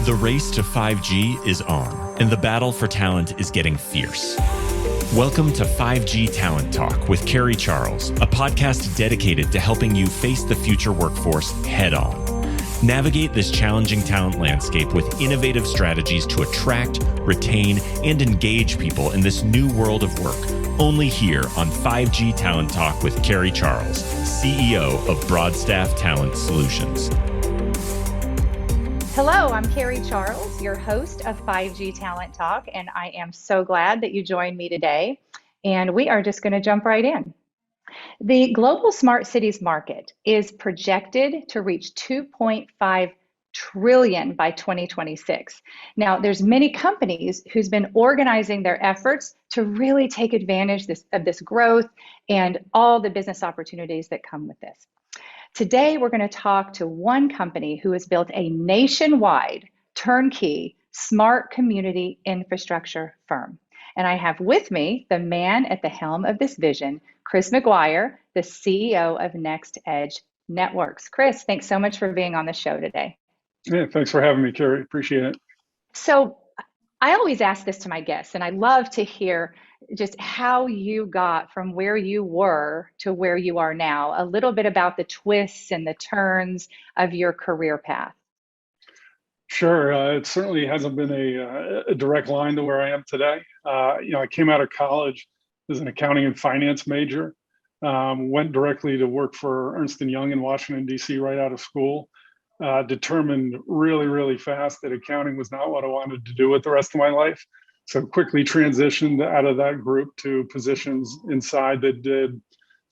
The race to 5G is on, and the battle for talent is getting fierce. Welcome to 5G Talent Talk with Carrie Charles, a podcast dedicated to helping you face the future workforce head on. Navigate this challenging talent landscape with innovative strategies to attract, retain, and engage people in this new world of work. Only here on 5G Talent Talk with Carrie Charles, CEO of Broadstaff Talent Solutions. Hello, I'm Carrie Charles, your host of 5G Talent Talk, and I am so glad that you joined me today. And we are just going to jump right in. The global smart cities market is projected to reach 2.5 trillion by 2026. Now, there's many companies who's been organizing their efforts to really take advantage of this growth and all the business opportunities that come with this. Today, we're going to talk to one company who has built a nationwide turnkey smart community infrastructure firm. And I have with me the man at the helm of this vision, Chris Maguire, the CEO of NextEdge Networks. Chris, thanks so much for being on the show today. Yeah, thanks for having me, Carrie. Appreciate it. So I always ask this to my guests, and I love to hear just how you got from where you were to where you are now, a little bit about the twists and the turns of your career path. Sure. It certainly hasn't been a direct line to where I am today. I came out of college as an accounting and finance major, went directly to work for Ernst & Young in Washington, D.C. right out of school, determined really, really fast that accounting was not what I wanted to do with the rest of my life. So quickly transitioned out of that group to positions inside that did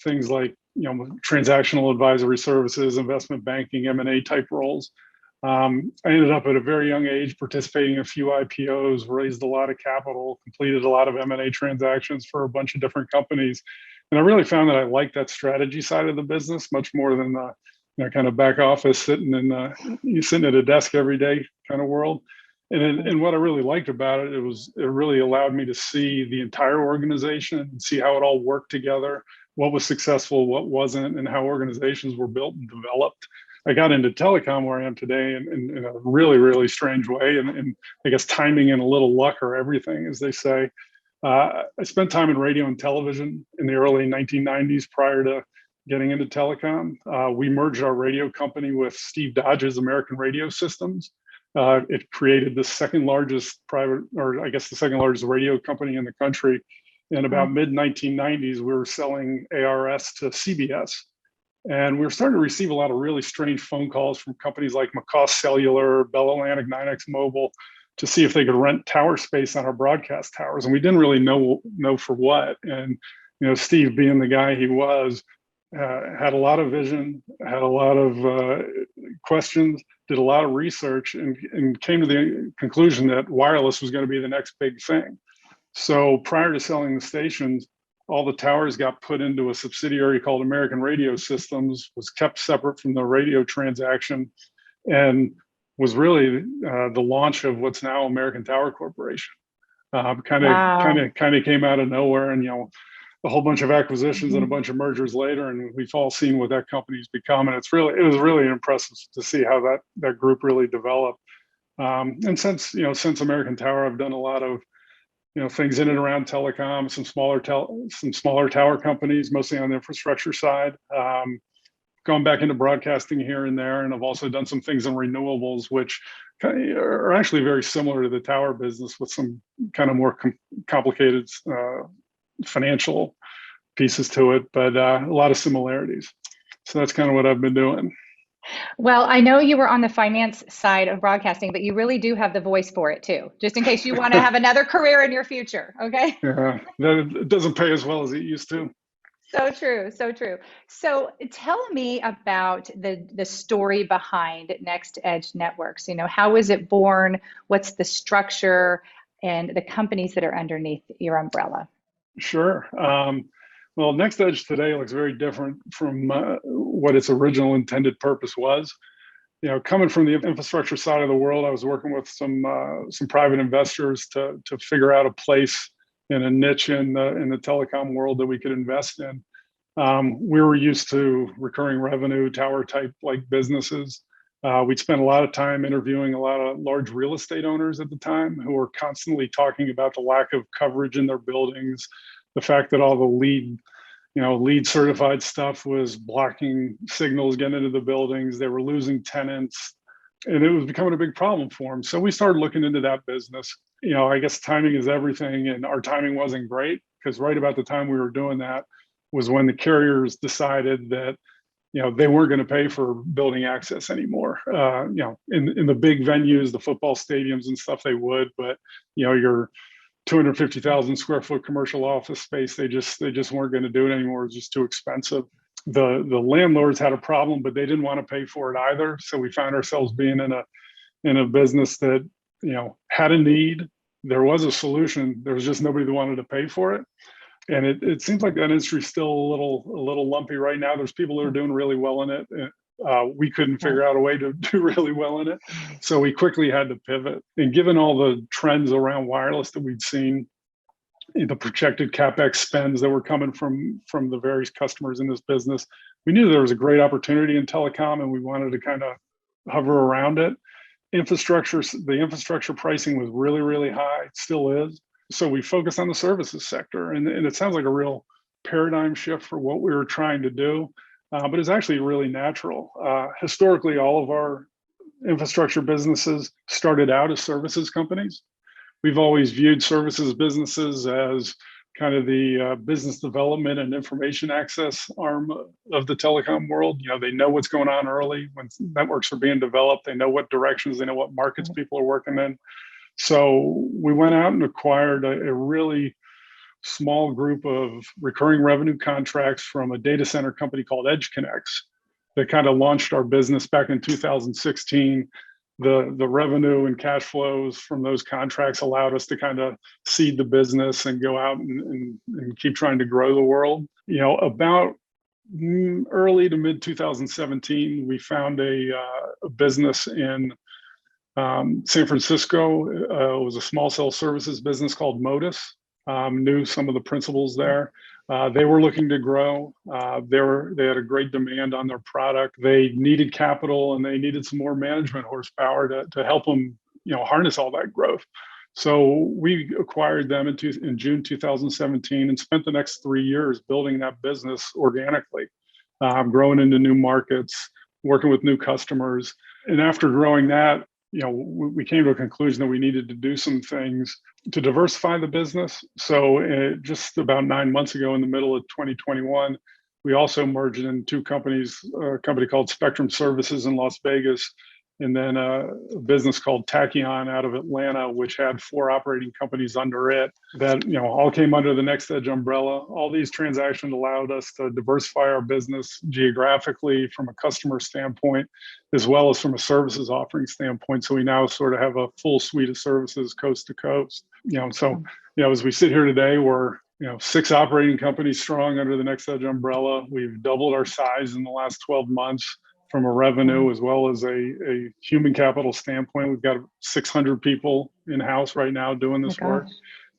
things like, transactional advisory services, investment banking, M&A type roles. I ended up at a very young age participating in a few IPOs, raised a lot of capital, completed a lot of M&A transactions for a bunch of different companies. And I really found that I liked that strategy side of the business much more than the kind of back office sitting at a desk every day kind of world. And what I really liked about it, it really allowed me to see the entire organization and see how it all worked together, what was successful, what wasn't, and how organizations were built and developed. I got into telecom where I am today in a really, really strange way. And I guess timing and a little luck are everything, as they say. I spent time in radio and television in the early 1990s prior to getting into telecom. We merged our radio company with Steve Dodge's American Radio Systems. It created the second largest radio company in the country. In about mid-1990s, we were selling ARS to CBS. And we were starting to receive a lot of really strange phone calls from companies like McCaw Cellular, Bell Atlantic, 9X Mobile, to see if they could rent tower space on our broadcast towers. And we didn't really know for what. And Steve, being the guy he was, had a lot of vision, had a lot of questions, did a lot of research, and came to the conclusion that wireless was going to be the next big thing. So prior to selling the stations, all the towers got put into a subsidiary called American Radio Systems, was kept separate from the radio transaction, and was really the launch of what's now American Tower Corporation. Kind of came out of nowhere, and a whole bunch of acquisitions and a bunch of mergers later, and we've all seen what that company's become. And it was really impressive to see how that group really developed. And since American Tower, I've done a lot of things in and around telecom, some smaller tower companies, mostly on the infrastructure side. Gone back into broadcasting here and there, and I've also done some things in renewables, which are actually very similar to the tower business with some kind of more complicated financial pieces to it, but a lot of similarities. So that's kind of what I've been doing. Well, I know you were on the finance side of broadcasting, but you really do have the voice for it too, just in case you want to have another career in your future, okay? Yeah, it doesn't pay as well as it used to. So true, so true. So tell me about the story behind NextEdge Networks. How was it born? What's the structure and the companies that are underneath your umbrella? Sure. Well, NextEdge today looks very different from what its original intended purpose was. Coming from the infrastructure side of the world, I was working with some private investors to figure out a place in a niche in the telecom world that we could invest in. We were used to recurring revenue tower type like businesses. We'd spent a lot of time interviewing a lot of large real estate owners at the time who were constantly talking about the lack of coverage in their buildings, the fact that all the lead certified stuff was blocking signals getting into the buildings. They were losing tenants, and it was becoming a big problem for them. So we started looking into that business. I guess timing is everything, and our timing wasn't great because right about the time we were doing that was when the carriers decided that they weren't going to pay for building access anymore. In the big venues, the football stadiums and stuff, they would, but your 250,000 square foot commercial office space, they just weren't going to do it anymore. It was just too expensive. The landlords had a problem, but they didn't want to pay for it either. So we found ourselves being in a business that had a need. There was a solution. There was just nobody that wanted to pay for it. And it seems like that industry is still a little lumpy right now. There's people that are doing really well in it. We couldn't figure out a way to do really well in it. So we quickly had to pivot. And given all the trends around wireless that we'd seen, the projected CapEx spends that were coming from the various customers in this business, we knew there was a great opportunity in telecom, and we wanted to kind of hover around it. The infrastructure pricing was really, really high. It still is. So we focused on the services sector, and it sounds like a real paradigm shift for what we were trying to do, but it's actually really natural. Historically, all of our infrastructure businesses started out as services companies. We've always viewed services businesses as kind of the business development and information access arm of the telecom world. They know what's going on early when networks are being developed. They know what directions, they know what markets people are working in. So we went out and acquired a really small group of recurring revenue contracts from a data center company called Edge Connects that kind of launched our business back in 2016. The revenue and cash flows from those contracts allowed us to kind of seed the business and go out and keep trying to grow the world. About early to mid 2017, we found a business in San Francisco. It was a small cell services business called Modus. Knew some of the principals there. They were looking to grow. They had a great demand on their product. They needed capital, and they needed some more management horsepower to help them, harness all that growth. So we acquired them in June 2017 and spent the next 3 years building that business organically, growing into new markets, working with new customers. And after growing that, we came to a conclusion that we needed to do some things to diversify the business. So just about 9 months ago, in the middle of 2021, we also merged in two companies, a company called Spectrum Services in Las Vegas, and then a business called Tachyon out of Atlanta, which had 4 operating companies under it that all came under the NextEdge umbrella. All these transactions allowed us to diversify our business geographically from a customer standpoint, as well as from a services offering standpoint. So we now sort of have a full suite of services coast to coast. As we sit here today, we're 6 operating companies strong under the NextEdge umbrella. We've doubled our size in the last 12 months. From a revenue as well as a human capital standpoint. We've got 600 people in-house right now doing this work,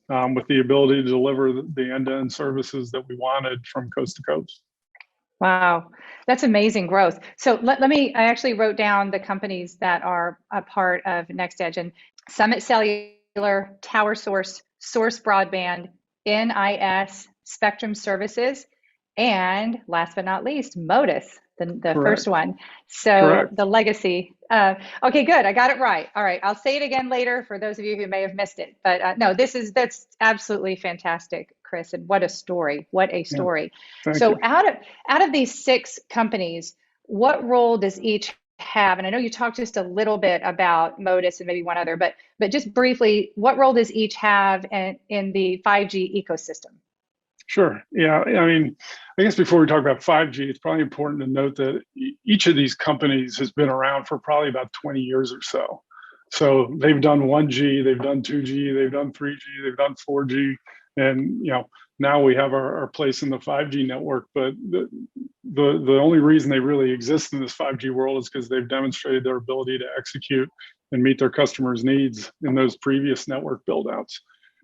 with the ability to deliver the end-to-end services that we wanted from coast to coast. Wow, that's amazing growth. So I actually wrote down the companies that are a part of NextEdge: and Summit Cellular, Tower Source, Source Broadband, NIS, Spectrum Services, and last but not least, Modus. The first one. So correct. The legacy. Okay, good. I got it right. All right. I'll say it again later for those of you who may have missed it. But no, that's absolutely fantastic, Chris. And what a story. What a story. Yeah. So out of these 6 companies, what role does each have? And I know you talked just a little bit about Modus and maybe one other, but just briefly, what role does each have in the 5G ecosystem? Sure. Yeah. I guess before we talk about 5G, it's probably important to note that each of these companies has been around for probably about 20 years or so. So they've done 1G, they've done 2G, they've done 3G, they've done 4G, and now we have our place in the 5G network. But the only reason they really exist in this 5G world is because they've demonstrated their ability to execute and meet their customers' needs in those previous network build-outs.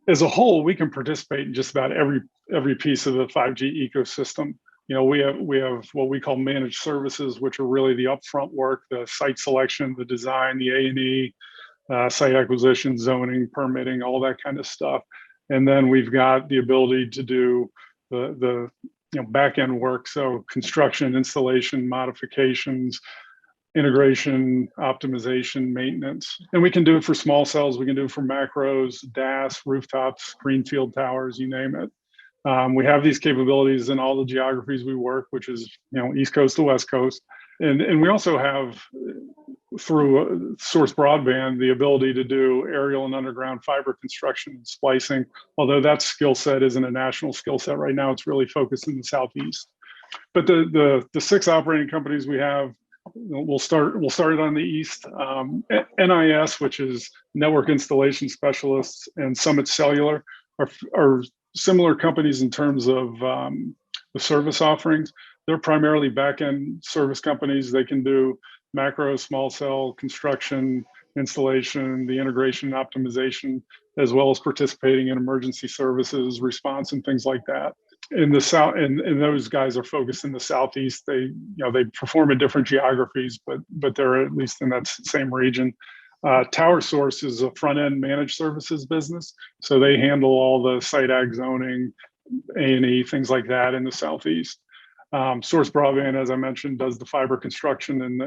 As a whole, we can participate in just about every piece of the 5G ecosystem. We have what we call managed services, which are really the upfront work, the site selection, the design, the A&E, site acquisition, zoning, permitting, all that kind of stuff. And then we've got the ability to do the back end work, so construction, installation, modifications, integration, optimization, maintenance. And we can do it for small cells, we can do it for macros, DAS, rooftops, greenfield towers, you name it. We have these capabilities in all the geographies we work, which is East Coast to West Coast. And we also have, through Source Broadband, the ability to do aerial and underground fiber construction and splicing. Although that skill set isn't a national skill set right now, it's really focused in the Southeast. But the 6 operating companies we have, we'll start it on the East. NIS, which is Network Installation Specialists, and Summit Cellular are similar companies in terms of the service offerings. They're primarily back-end service companies. They can do macro, small cell, construction, installation, the integration and optimization, as well as participating in emergency services, response, and things like that. In the South, and those guys are focused in the Southeast. They perform in different geographies, but they're at least in that same region. Tower Source is a front-end managed services business, so they handle all the site ag zoning, A&E, things like that in the Southeast. Source Broadband, as I mentioned, does the fiber construction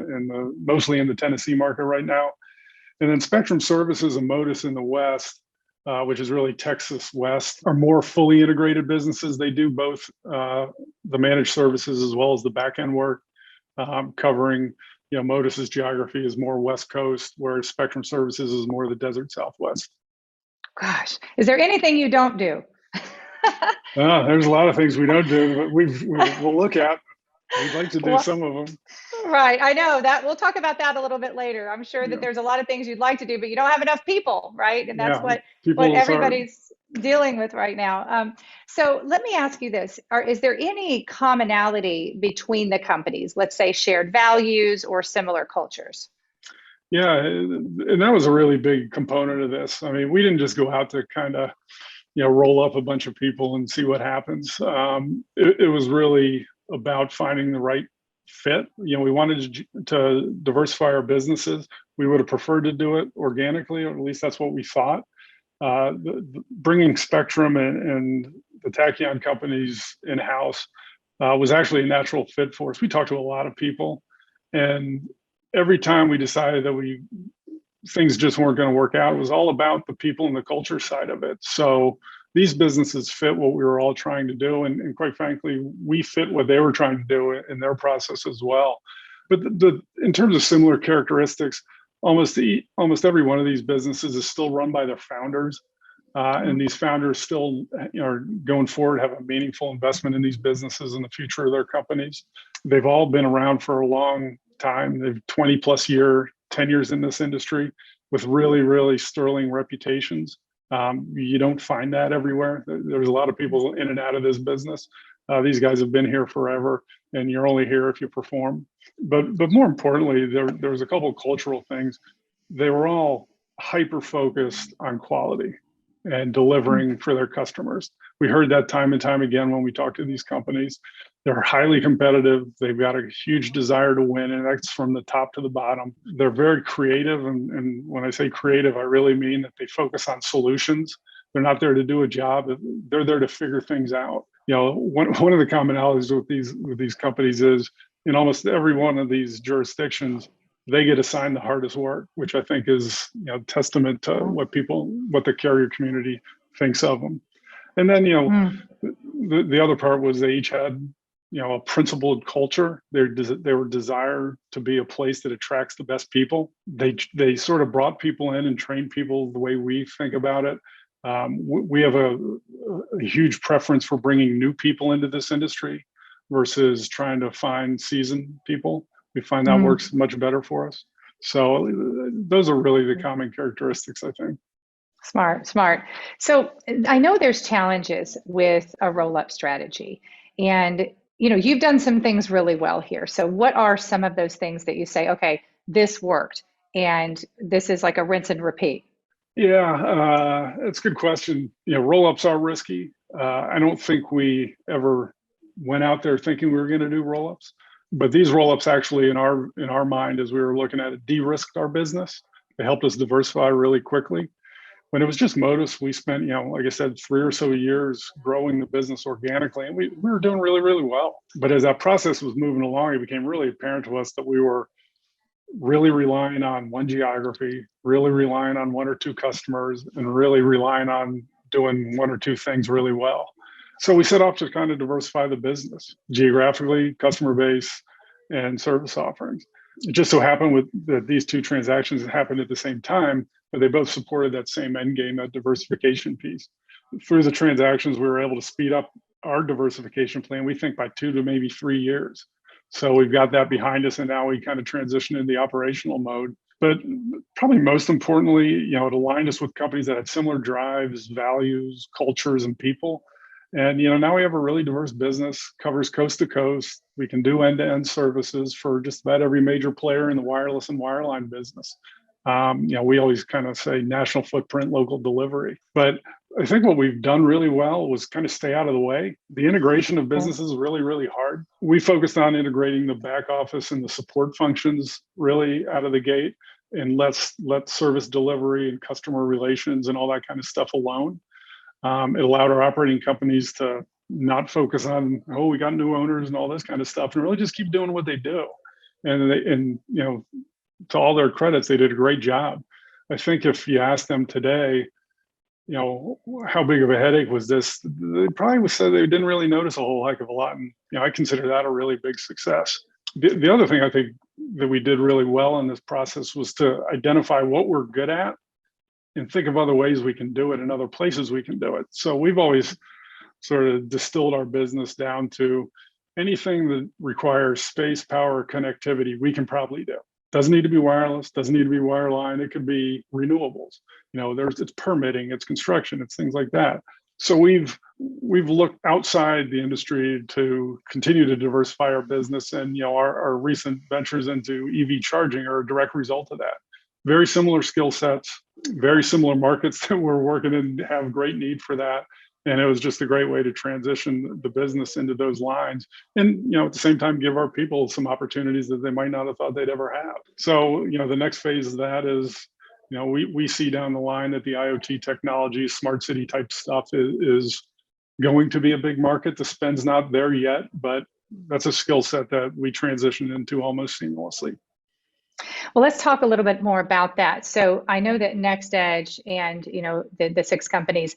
mostly in the Tennessee market right now. And then Spectrum Services and Modus in the West, which is really Texas West, are more fully integrated businesses. They do both the managed services as well as the back-end work, covering, Modus's geography is more West Coast, whereas Spectrum Services is more the desert Southwest. Gosh, is there anything you don't do? There's a lot of things we don't do, but we'll look at. We'd like to do some of them. Right. I know that we'll talk about that a little bit later. I'm sure that there's a lot of things you'd like to do, but you don't have enough people, right? And that's what everybody's dealing with right now. So let me ask you this. Is there any commonality between the companies, let's say shared values or similar cultures? Yeah, and that was a really big component of this. I mean, we didn't just go out to kind of, roll up a bunch of people and see what happens. It was really about finding the right fit. We wanted to diversify our businesses. We would have preferred to do it organically, or at least that's what we thought. Bringing Spectrum and the Tachyon companies in-house was actually a natural fit for us. We talked to a lot of people, and every time we decided that things just weren't going to work out, it was all about the people and the culture side of it. So these businesses fit what we were all trying to do, and quite frankly, we fit what they were trying to do in their process as well. But in terms of similar characteristics, almost every one of these businesses is still run by their founders, and these founders still are going forward, have a meaningful investment in these businesses and the future of their companies. They've all been around for a long time. They've 20 plus year tenures in this industry with really, really sterling reputations. You don't find that everywhere. There's a lot of people in and out of this business. These guys have been here forever, and you're only here if you perform. But more importantly, there was a couple of cultural things. They were all hyper focused on quality and delivering for their customers. We heard that time and time again when we talked to these companies. They're highly competitive. They've got a huge desire to win, and that's from the top to the bottom. They're very creative, and when I say creative, I really mean that they focus on solutions. They're not there to do a job. They're there to figure things out. One of the commonalities with these companies is in almost every one of these jurisdictions, they get assigned the hardest work, which I think is testament to what the carrier community thinks of them. And then the other part was they each had a principled culture. They were desire to be a place that attracts the best people. They sort of brought people in and trained people the way we think about it. We have a huge preference for bringing new people into this industry versus trying to find seasoned people. We find that works much better for us. So those are really the common characteristics, I think. Smart. So I know there's challenges with a roll-up strategy, and you've done some things really well here. So what are some of those things that you say, okay, this worked, and this is like a rinse and repeat? Yeah, it's a good question. Roll-ups are risky. I don't think we ever went out there thinking we were going to do roll-ups, but these roll-ups actually in our mind, as we were looking at it, de-risked our business. They helped us diversify really quickly. When it was just Modus, we spent, like I said, 3 or so years growing the business organically, and we were doing really, really well. But as that process was moving along, it became really apparent to us that we were really relying on one geography, really relying on 1 or 2 customers, and really relying on doing 1 or 2 things really well. So we set off to kind of diversify the business geographically, customer base, and service offerings. It just so happened that these 2 transactions happened at the same time, but they both supported that same end game, that diversification piece. Through the transactions, we were able to speed up our diversification plan, we think by 2 to maybe 3 years. So we've got that behind us, and now we kind of transition into the operational mode. But probably most importantly, it aligned us with companies that had similar drives, values, cultures, and people. And now we have a really diverse business, covers coast to coast. We can do end-to-end services for just about every major player in the wireless and wireline business. We always kind of say national footprint, local delivery. But I think what we've done really well was kind of stay out of the way. The integration of businesses is really, really hard. We focused on integrating the back office and the support functions really out of the gate, and let service delivery and customer relations and all that kind of stuff alone. It allowed our operating companies to not focus on, we got new owners and all this kind of stuff, and really just keep doing what they do. And to all their credits, they did a great job. I think if you ask them today, how big of a headache was this, they probably would say they didn't really notice a whole heck of a lot. And I consider that a really big success. The other thing I think that we did really well in this process was to identify what we're good at and think of other ways we can do it and other places we can do it. So we've always sort of distilled our business down to anything that requires space, power, connectivity, we can probably do. Doesn't need to be wireless, doesn't need to be wireline. It could be renewables. It's permitting, it's construction, it's things like that. So we've looked outside the industry to continue to diversify our business, and our recent ventures into EV charging are a direct result of that. Very similar skill sets, very similar markets that we're working in, have great need for that. And it was just a great way to transition the business into those lines. And, at the same time, give our people some opportunities that they might not have thought they'd ever have. So, the next phase of that is, we see down the line that the IoT technology, smart city type stuff is going to be a big market. The spend's not there yet, but that's a skill set that we transition into almost seamlessly. Well, let's talk a little bit more about that. So I know that NextEdge and the 6 companies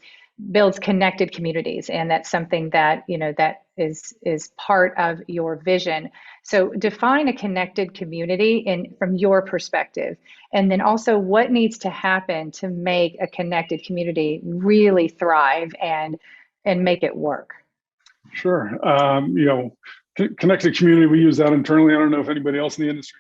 builds connected communities, and that's something that that is part of your vision. So define a connected community from your perspective, and then also what needs to happen to make a connected community really thrive and make it work. Sure. Connected community, we use that internally. I don't know if anybody else in the industry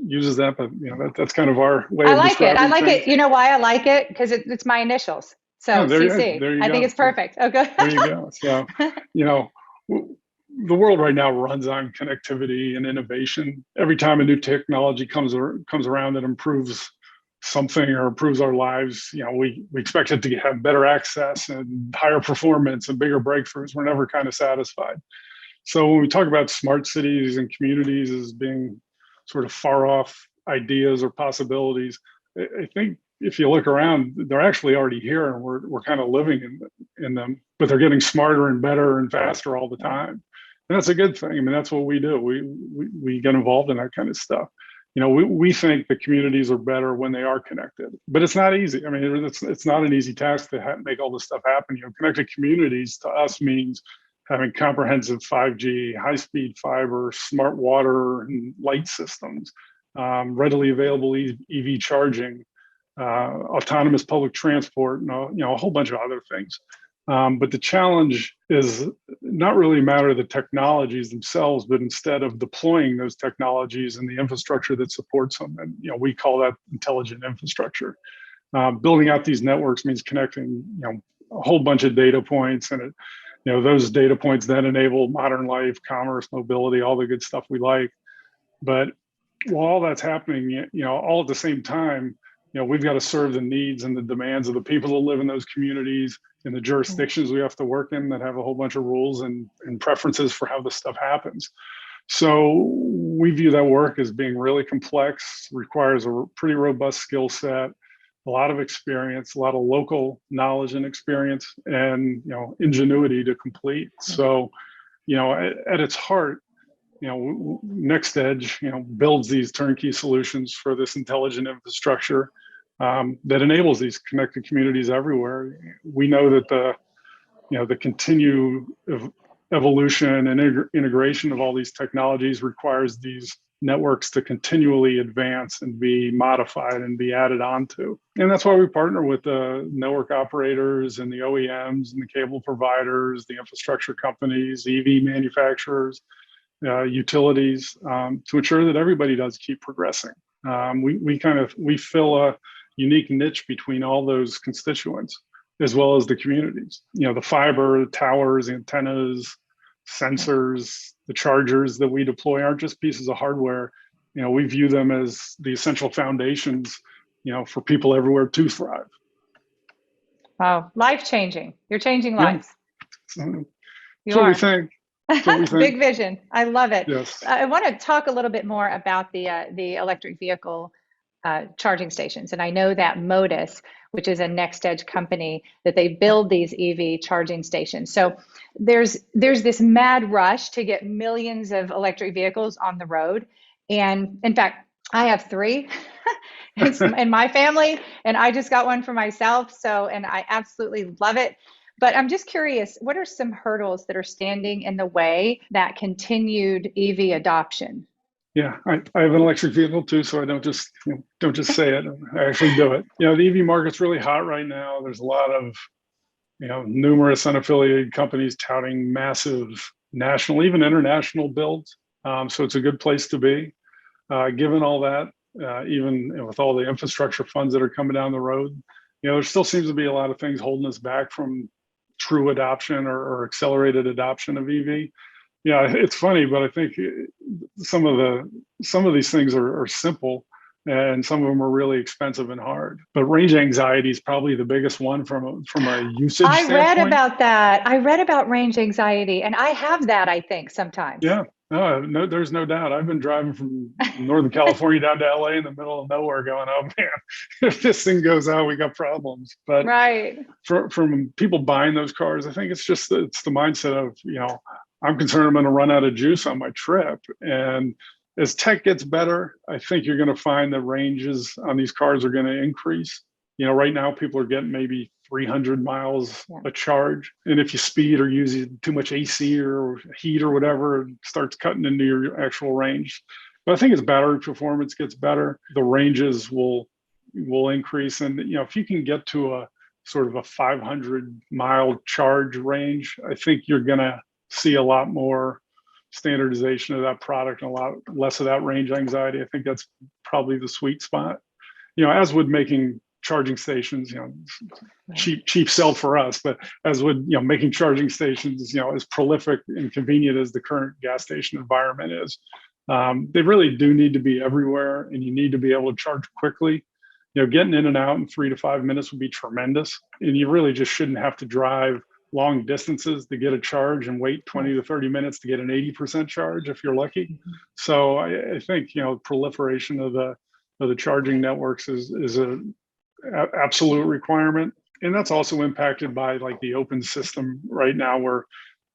uses that, but that's kind of our way of describing I like things. it. You know why I like it? Because it's my initials. So CC. I think it's perfect. Okay. There you go. So, the world right now runs on connectivity and innovation. Every time a new technology comes around that improves something or improves our lives, we expect it to have better access and higher performance and bigger breakthroughs. We're never kind of satisfied. So when we talk about smart cities and communities as being sort of far off ideas or possibilities, I think if you look around, they're actually already here, and we're kind of living in them, but they're getting smarter and better and faster all the time. And that's a good thing. I mean, that's what we do. We get involved in that kind of stuff. We think the communities are better when they are connected, but it's not easy. I mean, it's not an easy task to make all this stuff happen. Connected communities to us means having comprehensive 5G, high-speed fiber, smart water and light systems, readily available EV charging, autonomous public transport, and a whole bunch of other things. But the challenge is not really a matter of the technologies themselves, but instead of deploying those technologies and the infrastructure that supports them. And we call that intelligent infrastructure. Building out these networks means connecting a whole bunch of data points, and those data points then enable modern life, commerce, mobility, all the good stuff we like. But while all that's happening, all at the same time, we've got to serve the needs and the demands of the people that live in those communities and the jurisdictions we have to work in that have a whole bunch of rules and preferences for how this stuff happens. So we view that work as being really complex, requires a pretty robust skill set, a lot of experience, a lot of local knowledge and experience, and ingenuity to complete. So, at its heart, NextEdge, builds these turnkey solutions for this intelligent infrastructure that enables these connected communities everywhere. We know that the continued evolution and integration of all these technologies requires these networks to continually advance and be modified and be added onto. And that's why we partner with the network operators and the OEMs and the cable providers, the infrastructure companies, EV manufacturers, utilities, to ensure that everybody does keep progressing. We fill a unique niche between all those constituents, as well as the communities. The fiber, the towers, the antennas, sensors, the chargers that we deploy aren't just pieces of hardware. We view them as the essential foundations, for people everywhere to thrive. Wow, life-changing. You're changing lives. Yeah. You are. We think. Big vision. I love it. Yes. I want to talk a little bit more about the electric vehicle charging stations. And I know that Modus, which is a NextEdge company, that they build these EV charging stations. So there's this mad rush to get millions of electric vehicles on the road. And in fact, I have 3 in my family, and I just got one for myself. And I absolutely love it. But I'm just curious, what are some hurdles that are standing in the way that continued EV adoption? Yeah, I have an electric vehicle too, so I don't just say it. I actually do it. The EV market's really hot right now. There's a lot of numerous unaffiliated companies touting massive national, even international builds. So it's a good place to be. Given all that, even with all the infrastructure funds that are coming down the road, there still seems to be a lot of things holding us back from true adoption or accelerated adoption of EV. Yeah, it's funny, but I think some of these things are simple, and some of them are really expensive and hard. But range anxiety is probably the biggest one from a usage standpoint. I read about that. I read about range anxiety, and I have that, I think, sometimes. Yeah, no, there's no doubt. I've been driving from Northern California down to LA in the middle of nowhere going, oh man, if this thing goes out, we got problems. But right. From people buying those cars, I think it's the mindset of, I'm concerned I'm going to run out of juice on my trip. And as tech gets better, I think you're going to find that ranges on these cars are going to increase. Right now people are getting maybe 300 miles a charge. And if you speed or use too much AC or heat or whatever, it starts cutting into your actual range. But I think as battery performance gets better, the ranges will increase. And, if you can get to a sort of a 500-mile charge range, I think you're going to see a lot more standardization of that product and a lot less of that range anxiety. I think that's probably the sweet spot. As with making charging stations, cheap sell for us, but as with making charging stations, as prolific and convenient as the current gas station environment is, they really do need to be everywhere, and you need to be able to charge quickly. Getting in and out in 3 to 5 minutes would be tremendous, and you really just shouldn't have to drive long distances to get a charge and wait 20 to 30 minutes to get an 80% charge if you're lucky. Mm-hmm. So I think proliferation of the charging networks is a absolute requirement, and that's also impacted by like the open system right now, where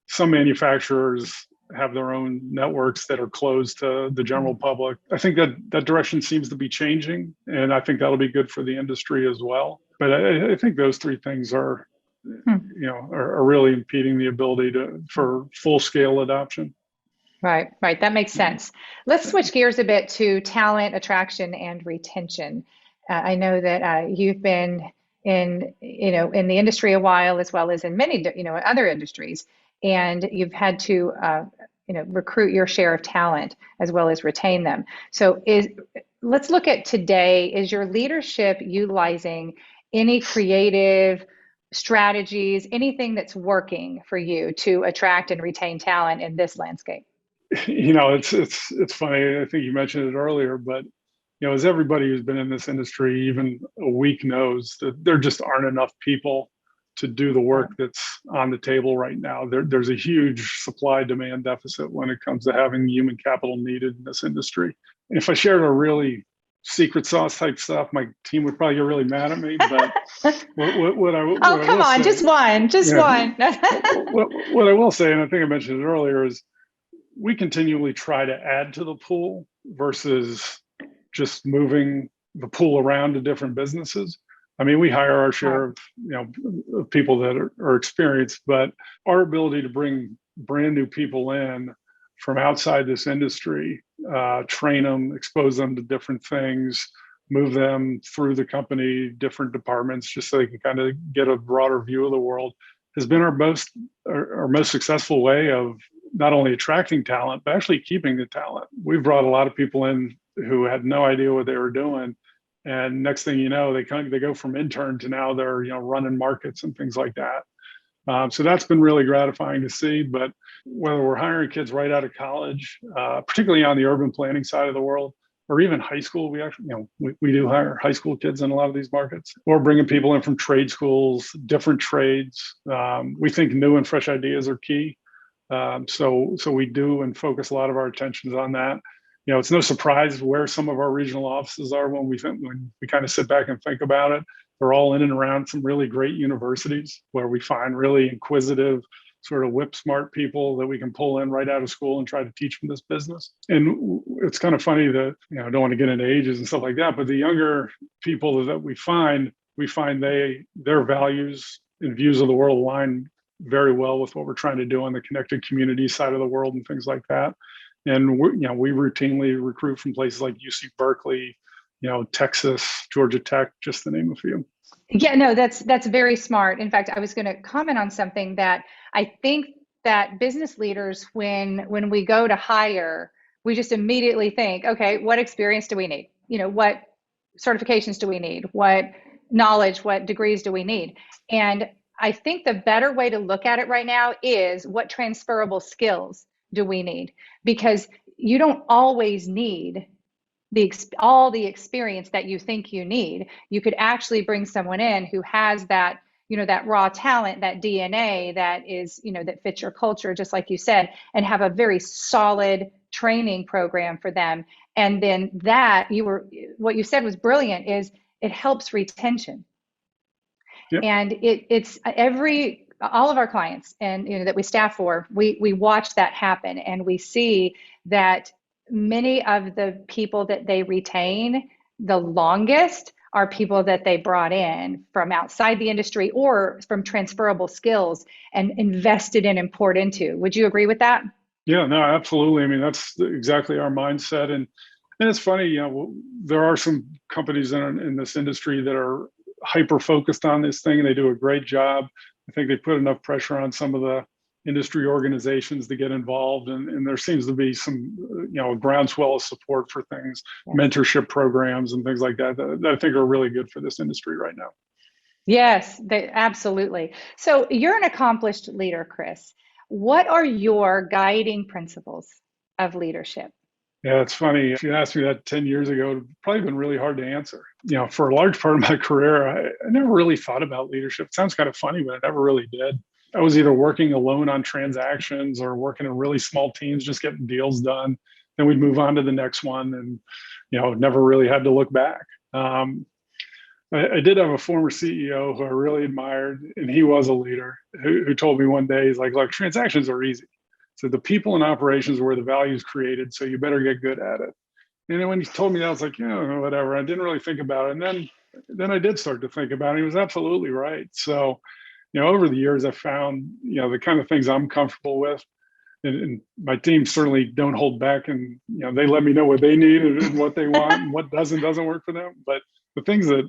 some manufacturers have their own networks that are closed to the general public. I think that direction seems to be changing, and I think that'll be good for the industry as well. But I think those 3 things are really impeding the ability for full scale adoption. Right. That makes sense. Let's switch gears a bit to talent attraction and retention. I know that you've been in the industry a while, as well as in many other industries, and you've had to recruit your share of talent as well as retain them. So let's look at today. Is your leadership utilizing any creative strategies, anything that's working for you to attract and retain talent in this landscape? It's funny. I think you mentioned it earlier, but as everybody who's been in this industry even a week knows, that there just aren't enough people to do the work that's on the table right now. There's a huge supply-demand deficit when it comes to having human capital needed in this industry. If I shared a really secret sauce type stuff, my team would probably get really mad at me. But what I come will on, say, just one. what I will say, and I think I mentioned it earlier, is we continually try to add to the pool versus just moving the pool around to different businesses. I mean, we hire our share of of people that are experienced, but our ability to bring brand new people in from outside this industry, train them, expose them to different things, move them through the company, different departments, just so they can kind of get a broader view of the world, has been our most successful way of not only attracting talent, but actually keeping the talent. We've brought a lot of people in who had no idea what they were doing. And next thing you know, they go from intern to now they're running markets and things like that. So that's been really gratifying to see. But whether we're hiring kids right out of college, particularly on the urban planning side of the world, or even high school, we actually we do hire high school kids in a lot of these markets, or bringing people in from trade schools, different trades. We think new and fresh ideas are key. So we do and focus a lot of our attentions on that. It's no surprise where some of our regional offices are when we kind of sit back and think about it. They're all in and around some really great universities where we find really inquisitive, sort of whip smart people that we can pull in right out of school and try to teach them this business. And it's kind of funny that, I don't want to get into ages and stuff like that, but the younger people that we find their values and views of the world align very well with what we're trying to do on the connected community side of the world and things like that. And we routinely recruit from places like UC Berkeley, Texas, Georgia Tech, just to name a few. Yeah, no, that's very smart. In fact, I was going to comment on something that I think that business leaders, when we go to hire, we just immediately think, okay, what experience do we need? What certifications do we need? What knowledge, what degrees do we need? And I think the better way to look at it right now is what transferable skills do we need? Because you don't always need all the experience that you think you need. You could actually bring someone in who has that, that raw talent, that DNA that is, that fits your culture, just like you said, and have a very solid training program for them. And then what you said was brilliant, is it helps retention. Yep. And it's all of our clients and that we staff for, we watch that happen, and we see that many of the people that they retain the longest are people that they brought in from outside the industry or from transferable skills and invested in and poured into. Would you agree with that? Yeah, no, absolutely. I mean, that's exactly our mindset. And it's funny, there are some companies in this industry that are hyper focused on this thing, and they do a great job. I think they put enough pressure on some of the industry organizations to get involved, and there seems to be some, a groundswell of support for things, mentorship programs and things like that I think are really good for this industry right now. Yes, absolutely. So you're an accomplished leader, Chris. What are your guiding principles of leadership? Yeah, it's funny. If you asked me that 10 years ago, it'd probably been really hard to answer. For a large part of my career, I never really thought about leadership. It sounds kind of funny, but I never really did. I was either working alone on transactions or working in really small teams, just getting deals done. Then we'd move on to the next one, and never really had to look back. I did have a former CEO who I really admired, and he was a leader, who told me one day, he's like, look, transactions are easy. So the people and operations are where the value is created, so you better get good at it. And then when he told me that, I was like, whatever. I didn't really think about it. And then I did start to think about it. He was absolutely right. So, over the years, I've found, the kind of things I'm comfortable with, and my team certainly don't hold back, and, they let me know what they need and what they want and what doesn't work for them. But the things that,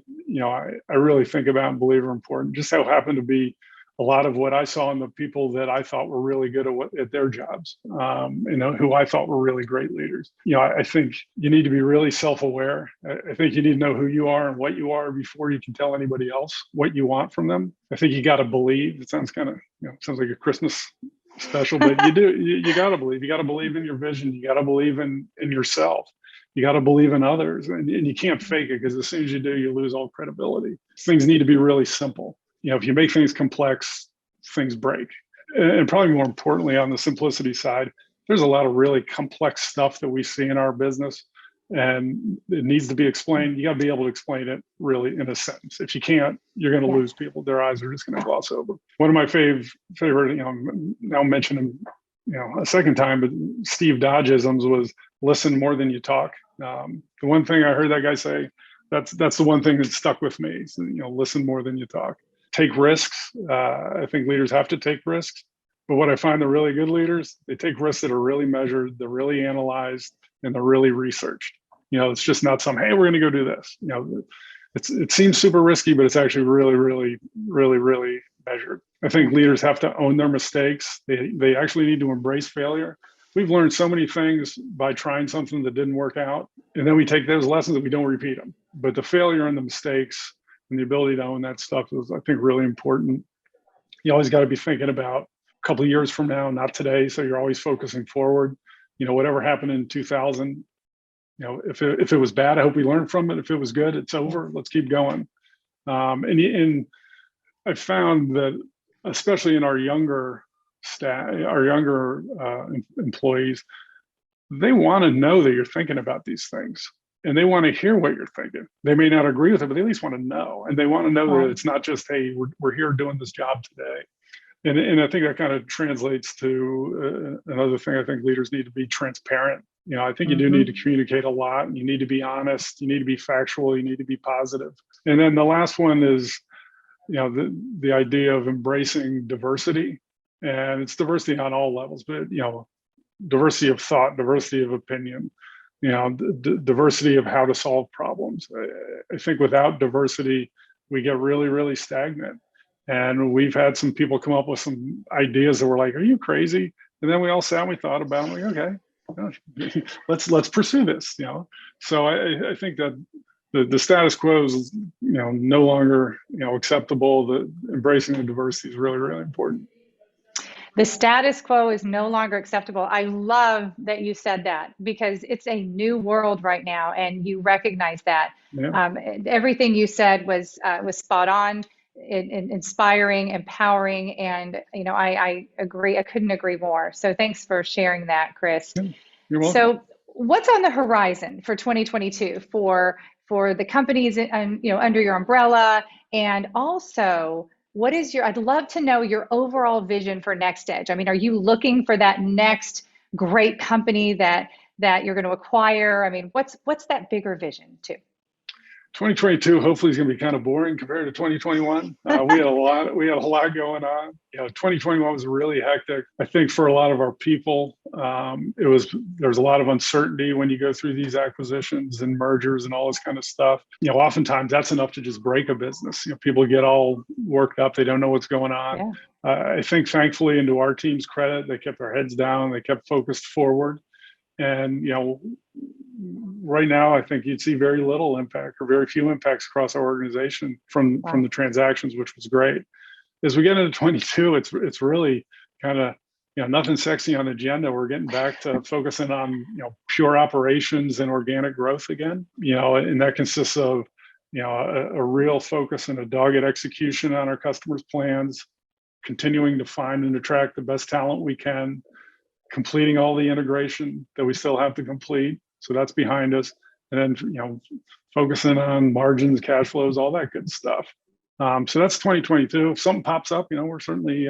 I really think about and believe are important just so happen to be a lot of what I saw in the people that I thought were really good at their jobs, who I thought were really great leaders. I think you need to be really self-aware. I think you need to know who you are and what you are before you can tell anybody else what you want from them. I think you got to believe. It sounds kind of, sounds like a Christmas special, but you got to believe. You got to believe in your vision. You got to believe in yourself. You got to believe in others, and you can't fake it, because as soon as you do, you lose all credibility. Things need to be really simple. If you make things complex, things break. And probably more importantly, on the simplicity side, there's a lot of really complex stuff that we see in our business, and it needs to be explained. You got to be able to explain it really in a sentence. If you can't, you're going to lose people. Their eyes are just going to gloss over. One of my favorite, now mention him, a second time, but Steve Dodgeisms was listen more than you talk. The one thing I heard that guy say, that's the one thing that stuck with me. So, listen more than you talk. Take risks. I think leaders have to take risks. But what I find the really good leaders, they take risks that are really measured, they're really analyzed, and they're really researched. It's just not some, hey, we're going to go do this. It seems super risky, but it's actually really, really, really, really measured. I think leaders have to own their mistakes. They actually need to embrace failure. We've learned so many things by trying something that didn't work out, and then we take those lessons and we don't repeat them. But the failure and the mistakes and the ability to own that stuff is, I think, really important. You always got to be thinking about a couple of years from now, not today. So you're always focusing forward. Whatever happened in 2000, if it was bad, I hope we learned from it. If it was good, it's over. Let's keep going. And I found that, especially in our younger staff, our younger employees, they want to know that you're thinking about these things, and they want to hear what you're thinking. They may not agree with it, but they at least want to know, and they want to know that it's not just, hey, we're here doing this job today. And I think that kind of translates to another thing. I think leaders need to be transparent. I think you do need to communicate a lot, and you need to be honest, you need to be factual, you need to be positive. And then the last one is, the idea of embracing diversity. And it's diversity on all levels, but diversity of thought, diversity of opinion, diversity of how to solve problems. I think without diversity, we get really, really stagnant. And we've had some people come up with some ideas that were like, are you crazy? And then we all sat and we thought about it, like, okay, let's pursue this, So I think that the status quo is, no longer, acceptable. The embracing the diversity is really, really important. The status quo is no longer acceptable. I love that you said that, because it's a new world right now, and you recognize that. Yeah. Everything you said was spot on, inspiring, empowering, and I agree. I couldn't agree more. So thanks for sharing that, Chris. Yeah, you're welcome. So what's on the horizon for 2022 for the companies under your umbrella, and also, I'd love to know your overall vision for NextEdge. I mean, are you looking for that next great company that you're going to acquire? I mean, what's that bigger vision too? 2022 hopefully is going to be kind of boring compared to 2021. We had a lot going on. 2021 was really hectic. I think for a lot of our people, there was a lot of uncertainty when you go through these acquisitions and mergers and all this kind of stuff. Oftentimes that's enough to just break a business. People get all worked up. They don't know what's going on. Yeah. I think thankfully, and to our team's credit, they kept their heads down. They kept focused forward. And, right now, I think you'd see very little impact or very few impacts across our organization from the transactions, which was great. As we get into 22, it's really kind of, nothing sexy on the agenda. We're getting back to focusing on, pure operations and organic growth again, and that consists of, a real focus and a dogged execution on our customers' plans, continuing to find and attract the best talent we can, completing all the integration that we still have to complete. So that's behind us. And then, focusing on margins, cash flows, all that good stuff. So that's 2022. If something pops up, we're certainly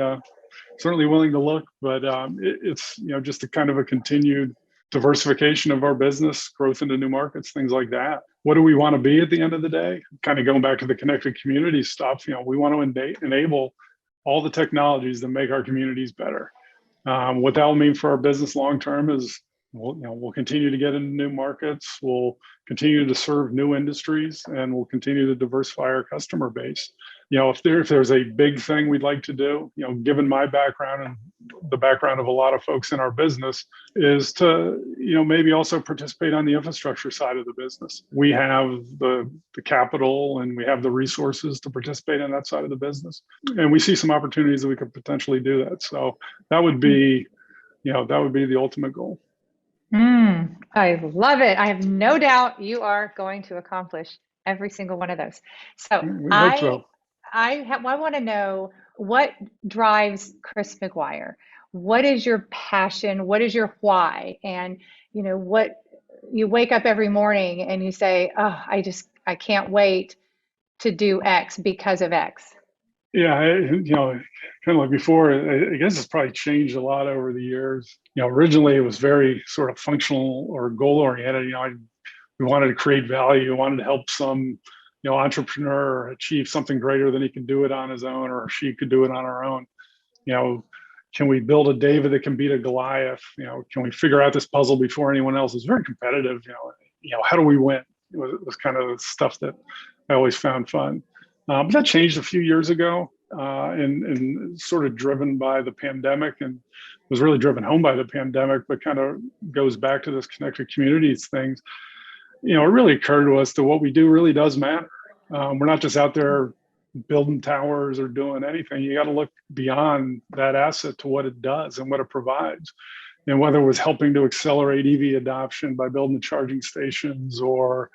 willing to look, but it's, just a kind of a continued diversification of our business, growth into new markets, things like that. What do we want to be at the end of the day? Kind of going back to the connected community stuff, we want to enable all the technologies that make our communities better. What that will mean for our business long term is we'll continue to get into new markets, we'll continue to serve new industries, and we'll continue to diversify our customer base. If there's a big thing we'd like to do, given my background and the background of a lot of folks in our business, is to maybe also participate on the infrastructure side of the business. We have the capital and we have the resources to participate in that side of the business, and we see some opportunities that we could potentially do that. So that would be the ultimate goal. I love it. I have no doubt you are going to accomplish every single one of those. So We hope I so. I want to know what drives Chris Maguire. What is your passion? What is your why? And what you wake up every morning and you say, "Oh, I can't wait to do X because of X." Yeah, kind of like before, I guess it's probably changed a lot over the years. Originally it was very sort of functional or goal oriented. We wanted to create value, wanted to help some, entrepreneur achieve something greater than he can do it on his own, or she could do it on her own. You know, can we build a David that can beat a Goliath? Can we figure out this puzzle before anyone else? It's very competitive. How do we win? It was kind of the stuff that I always found fun. But that changed a few years ago, and sort of driven by the pandemic, and was really driven home by the pandemic, but kind of goes back to this connected communities things. It really occurred to us that what we do really does matter. We're not just out there building towers or doing anything. You got to look beyond that asset to what it does and what it provides. And whether it was helping to accelerate EV adoption by building charging stations, or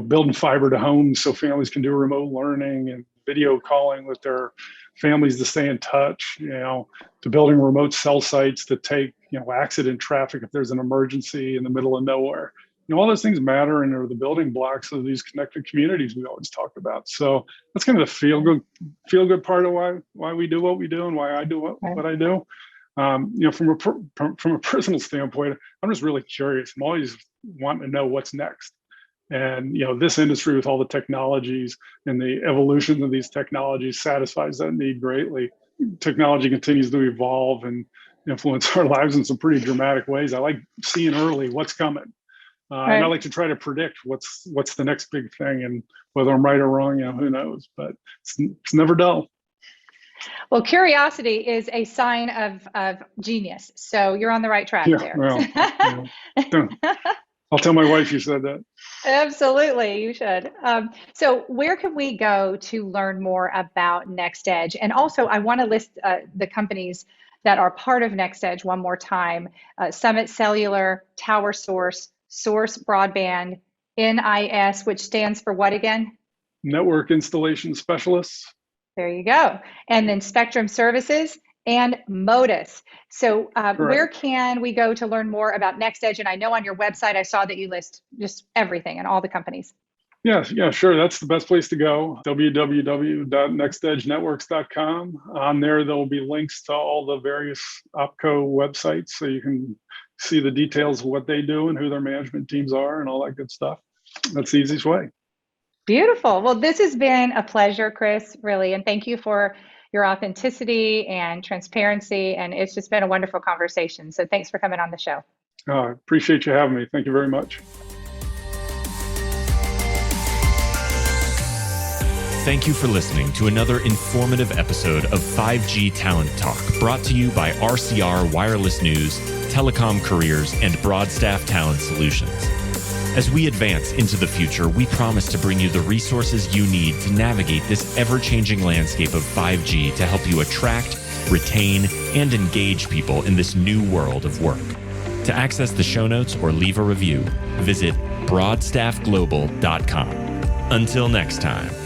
building fiber to homes so families can do remote learning and video calling with their families to stay in touch, to building remote cell sites to take, accident traffic if there's an emergency in the middle of nowhere. All those things matter and are the building blocks of these connected communities we always talk about. So that's kind of the feel good part of why we do what we do and why I do what I do. From a personal standpoint, I'm just really curious. I'm always wanting to know what's next. And this industry with all the technologies and the evolution of these technologies satisfies that need greatly. Technology continues to evolve and influence our lives in some pretty dramatic ways. I like seeing early what's coming. And I like to try to predict what's the next big thing, and whether I'm right or wrong, who knows? But it's never dull. Well, curiosity is a sign of genius. So you're on the right track there. Well, I'll tell my wife you said that. Absolutely, you should. So where can we go to learn more about NextEdge? And also, I want to list the companies that are part of NextEdge one more time. Summit Cellular, Tower Source, Source Broadband, NIS, which stands for what again? Network Installation Specialists. There you go. And then Spectrum Services and Modus. So where can we go to learn more about NextEdge? And I know on your website, I saw that you list just everything and all the companies. Yeah, sure. That's the best place to go. www.nextedgenetworks.com. On there will be links to all the various OpCo websites, so you can see the details of what they do and who their management teams are and all that good stuff. That's the easiest way. Beautiful. Well, this has been a pleasure, Chris, really. And thank you for your authenticity and transparency. And it's just been a wonderful conversation. So thanks for coming on the show. I appreciate you having me. Thank you very much. Thank you for listening to another informative episode of 5G Talent Talk, brought to you by RCR Wireless News, Telecom Careers, and Broadstaff Talent Solutions. As we advance into the future, we promise to bring you the resources you need to navigate this ever-changing landscape of 5G to help you attract, retain, and engage people in this new world of work. To access the show notes or leave a review, visit broadstaffglobal.com. Until next time.